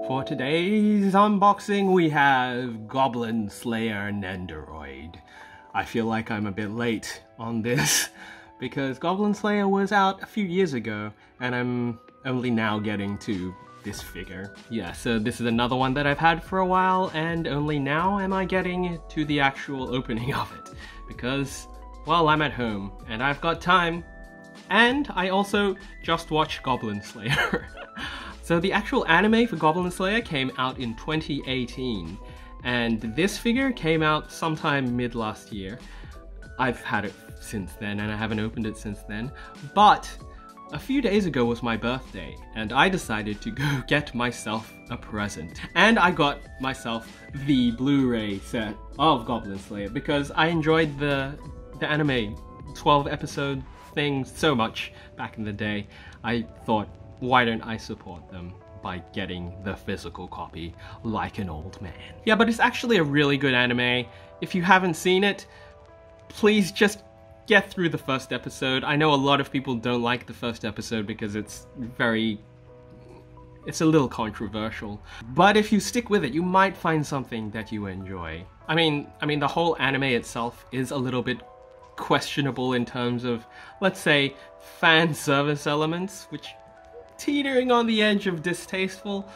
For today's unboxing, we have Goblin Slayer Nendoroid. I feel like I'm a bit late on this because Goblin Slayer was out a few years ago and I'm only now getting to this figure. Yeah, so this is another one that I've had for a while and only now am I getting to the actual opening of it because, well, I'm at home and I've got time and I also just watched Goblin Slayer. So the actual anime for Goblin Slayer came out in 2018 and this figure came out sometime mid last year. I've had it since then and I haven't opened it since then, but a few days ago was my birthday and I decided to go get myself a present. And I got myself the Blu-ray set of Goblin Slayer because I enjoyed the anime 12 episode thing so much back in the day. I thought, why don't I support them by getting the physical copy like an old man? Yeah, but it's actually a really good anime. If you haven't seen it, please just get through the first episode. I know a lot of people don't like the first episode because it's a little controversial. But if you stick with it, you might find something that you enjoy. I mean the whole anime itself is a little bit questionable in terms of, let's say, fan service elements, which teetering on the edge of distasteful,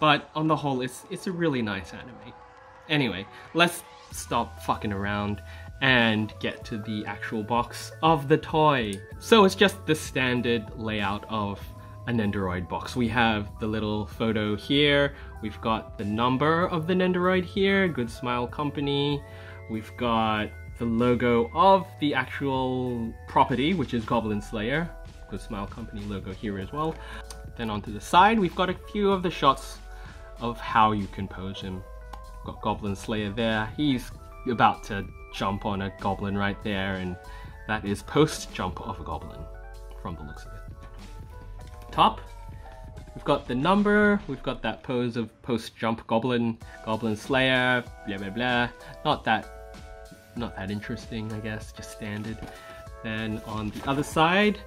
but on the whole it's a really nice anime. Anyway, let's stop fucking around and get to the actual box of the toy. So it's just the standard layout of a Nendoroid box. We have the little photo here, we've got the number of the Nendoroid here, Good Smile Company, we've got the logo of the actual property, which is Goblin Slayer, Good Smile Company logo here as well. Then onto the side, we've got a few of the shots of how you can pose him. Got Goblin Slayer there, he's about to jump on a goblin right there, and that is post-jump of a goblin, from the looks of it. Top, we've got the number, we've got that pose of post-jump Goblin Slayer, blah blah blah. Not that interesting, I guess, just standard. Then on the other side,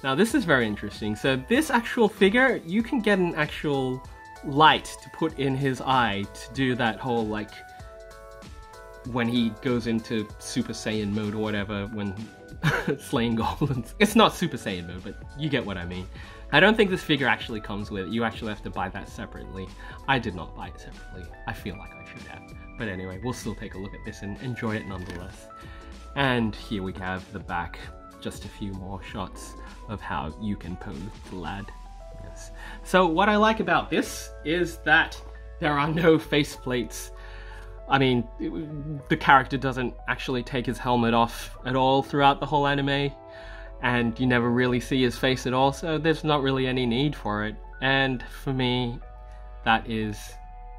now this is very interesting. So this actual figure, you can get an actual light to put in his eye to do that whole, like, when he goes into Super Saiyan mode or whatever when slaying goblins. It's not Super Saiyan mode, but you get what I mean. I don't think this figure actually comes with it. You actually have to buy that separately. I did not buy it separately. I feel like I should have. But anyway, we'll still take a look at this and enjoy it nonetheless. And here we have the back. Just a few more shots of how you can pose the lad. Yes. So what I like about this is that there are no faceplates. I mean, the character doesn't actually take his helmet off at all throughout the whole anime, and you never really see his face at all, so there's not really any need for it. And for me, that is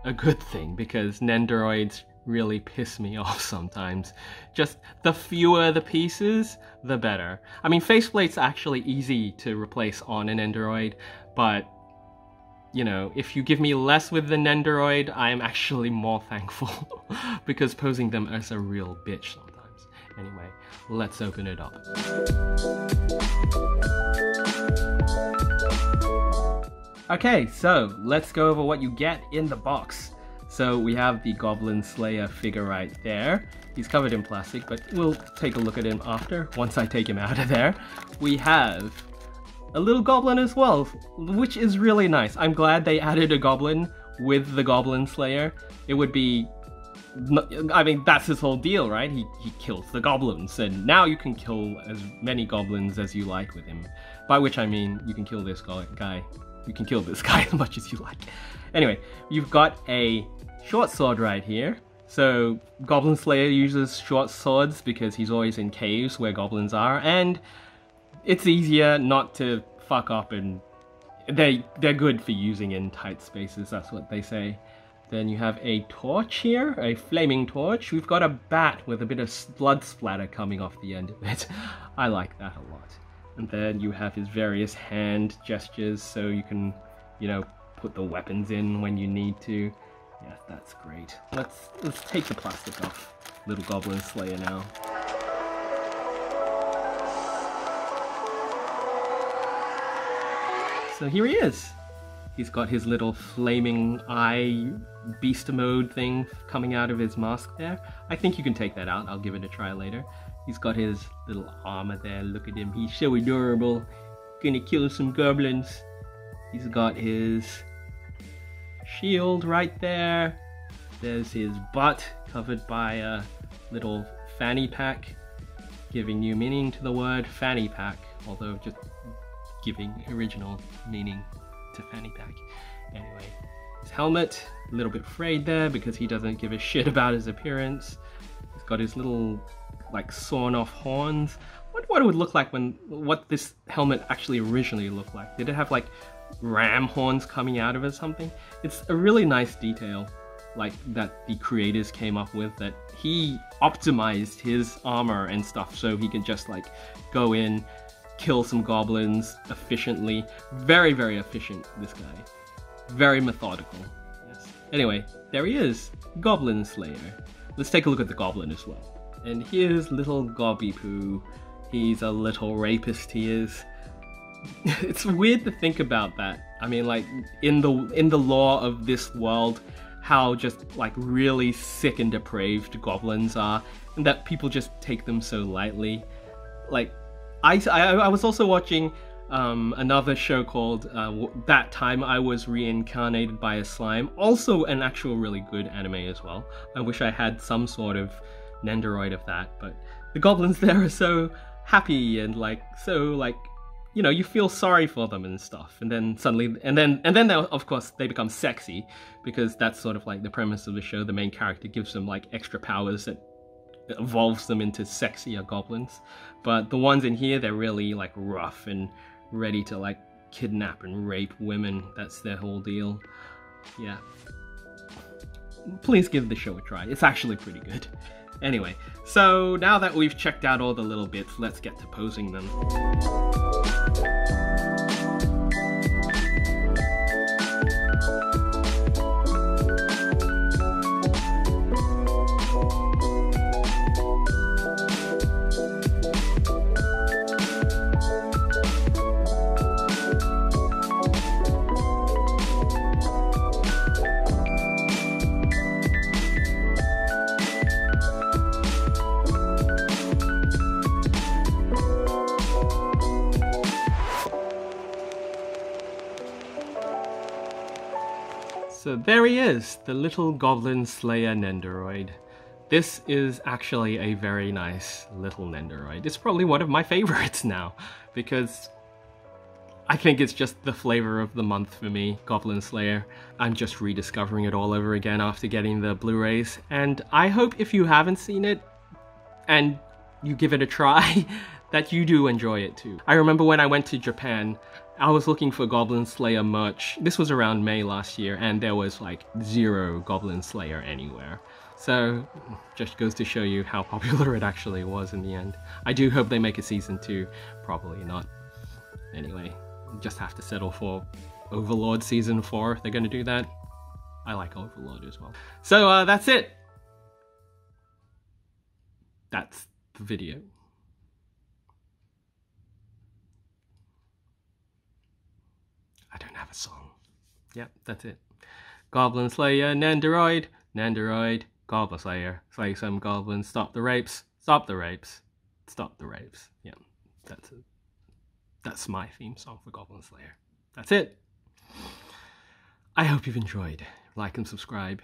a good thing, because Nendoroids really piss me off sometimes. Just the fewer the pieces, the better. I mean, faceplates are actually easy to replace on an Nendoroid, but you know, if you give me less with the Nendoroid, I am actually more thankful because posing them is a real bitch sometimes. Anyway, let's open it up. Okay, so let's go over what you get in the box. So we have the Goblin Slayer figure right there. He's covered in plastic, but we'll take a look at him after, once I take him out of there. We have a little goblin as well, which is really nice. I'm glad they added a goblin with the Goblin Slayer. It would be, I mean, that's his whole deal, right? He kills the goblins, and now you can kill as many goblins as you like with him. By which I mean, you can kill this guy. You can kill this guy as much as you like. Anyway, you've got a short sword right here. So Goblin Slayer uses short swords because he's always in caves where goblins are, and it's easier not to fuck up, and they're good for using in tight spaces, that's what they say. Then you have a torch here, a flaming torch. We've got a bat with a bit of blood splatter coming off the end of it. I like that a lot. And then you have his various hand gestures, so you can, you know, put the weapons in when you need to. Yeah, that's great. Let's take the plastic off little Goblin Slayer now. So here he is. He's got his little flaming eye beast mode thing coming out of his mask there. I think you can take that out. I'll give it a try later. He's got his little armor there. Look at him. He's so adorable. Gonna kill some goblins. He's got his shield right there. There's his butt covered by a little fanny pack, giving new meaning to the word fanny pack, although just giving original meaning to fanny pack. Anyway, his helmet, a little bit frayed there because he doesn't give a shit about his appearance. He's got his little, like, sawn off horns. I wonder what it would look like what this helmet actually originally looked like. Did it have, like, ram horns coming out of it or something? It's a really nice detail, like, that the creators came up with, that he optimized his armor and stuff so he can just, like, go in, kill some goblins efficiently. Very, very efficient, this guy. Very methodical. Yes. Anyway, there he is, Goblin Slayer. Let's take a look at the goblin as well. And here's little Gobby Poo. He's a little rapist, he is. It's weird to think about that. I mean, like, in the lore of this world, how just, like, really sick and depraved goblins are, and that people just take them so lightly. Like, I was also watching another show called That Time I Was Reincarnated by a Slime, also an actual really good anime as well. I wish I had some sort of Nendoroid of that, but the goblins there are so happy and, like, so, like, you know, you feel sorry for them and stuff, and then suddenly, and then of course they become sexy, because that's sort of like the premise of the show. The main character gives them, like, extra powers that evolves them into sexier goblins. But the ones in here, they're really, like, rough and ready to, like, kidnap and rape women. That's their whole deal. Yeah. Please give the show a try. It's actually pretty good. Anyway, so now that we've checked out all the little bits, let's get to posing them. So there he is, the little Goblin Slayer Nendoroid. This is actually a very nice little Nendoroid. It's probably one of my favorites now, because I think it's just the flavor of the month for me, Goblin Slayer. I'm just rediscovering it all over again after getting the Blu-rays, and I hope if you haven't seen it, and you give it a try, that you do enjoy it too. I remember when I went to Japan, I was looking for Goblin Slayer merch. This was around May last year, and there was, like, zero Goblin Slayer anywhere. So, just goes to show you how popular it actually was in the end. I do hope they make a season 2. Probably not. Anyway, just have to settle for Overlord season 4 if they're gonna do that. I like Overlord as well. So, that's it. That's the video. I don't have a song. Yep, that's it. Goblin Slayer, Nendoroid, Nendoroid, Goblin Slayer. Slay some goblins, stop the rapes, stop the rapes, stop the rapes. Yeah, that's it. That's my theme song for Goblin Slayer. That's it. I hope you've enjoyed. Like and subscribe.